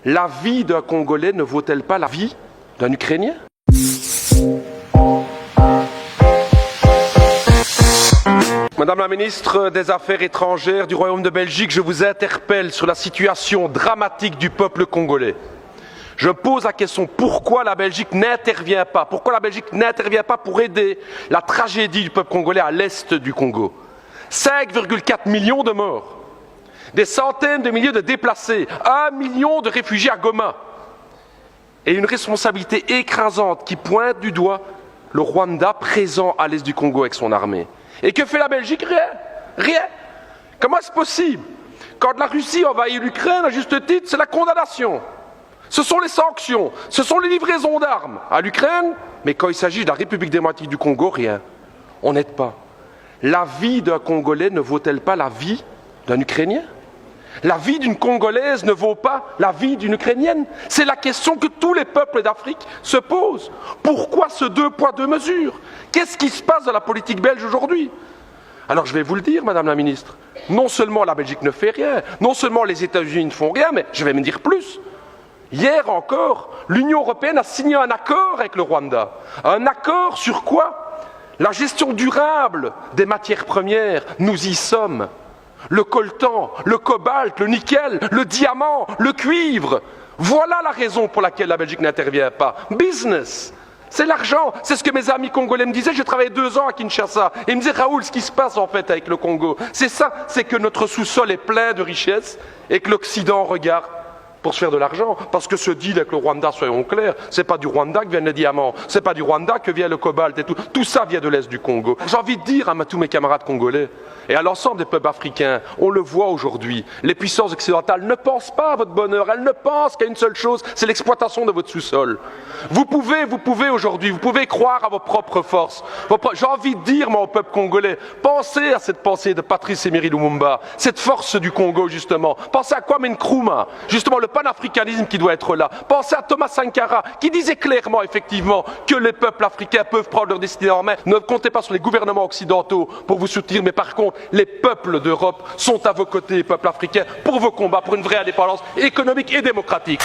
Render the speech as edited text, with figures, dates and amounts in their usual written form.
La vie d'un Congolais ne vaut-elle pas la vie d'un Ukrainien? Madame la ministre des Affaires étrangères du Royaume de Belgique, je vous interpelle sur la situation dramatique du peuple congolais. Je pose la question, pourquoi la Belgique n'intervient pas? Pourquoi la Belgique n'intervient pas pour aider la tragédie du peuple congolais à l'est du Congo? 5,4 millions de morts, des centaines de milliers de déplacés, 1 million de réfugiés à Goma, et une responsabilité écrasante qui pointe du doigt le Rwanda présent à l'est du Congo avec son armée. Et que fait la Belgique? Rien. Rien. Comment est-ce possible? Quand la Russie envahit l'Ukraine, à juste titre, c'est la condamnation. Ce sont les sanctions, ce sont les livraisons d'armes à l'Ukraine, mais quand il s'agit de la République démocratique du Congo, rien. On n'aide pas. La vie d'un Congolais ne vaut-elle pas la vie d'un Ukrainien? La vie d'une Congolaise ne vaut pas la vie d'une Ukrainienne? C'est la question que tous les peuples d'Afrique se posent. Pourquoi ce 2 poids 2 mesures? Qu'est-ce qui se passe dans la politique belge aujourd'hui? Alors je vais vous le dire, Madame la Ministre, non seulement la Belgique ne fait rien, non seulement les États-Unis ne font rien, mais je vais me dire plus. Hier encore, l'Union européenne a signé un accord avec le Rwanda. Un accord sur quoi? La gestion durable des matières premières. Nous y sommes. Le coltan, le cobalt, le nickel, le diamant, le cuivre. Voilà la raison pour laquelle la Belgique n'intervient pas. Business. C'est l'argent, c'est ce que mes amis congolais me disaient. J'ai travaillé 2 ans à Kinshasa et ils me disaient, Raoul, ce qui se passe en fait avec le Congo, c'est ça, c'est que notre sous-sol est plein de richesses et que l'Occident regarde pour se faire de l'argent, parce que ce deal avec le Rwanda, soyons clairs, c'est pas du Rwanda que viennent les diamants, c'est pas du Rwanda que vient le cobalt et tout. Tout ça vient de l'Est du Congo. J'ai envie de dire à tous mes camarades congolais et à l'ensemble des peuples africains, on le voit aujourd'hui, les puissances occidentales ne pensent pas à votre bonheur, elles ne pensent qu'à une seule chose, c'est l'exploitation de votre sous-sol. Vous pouvez aujourd'hui, vous pouvez croire à vos propres forces. J'ai envie de dire, moi, au peuple congolais, pensez à cette pensée de Patrice Emery Lumumba, cette force du Congo, justement. Pensez à Kwame Nkrumah, justement, le panafricanisme qui doit être là. Pensez à Thomas Sankara, qui disait clairement, effectivement, que les peuples africains peuvent prendre leur destinée en main. Ne comptez pas sur les gouvernements occidentaux pour vous soutenir, mais par contre, les peuples d'Europe sont à vos côtés, les peuples africains, pour vos combats, pour une vraie indépendance économique et démocratique.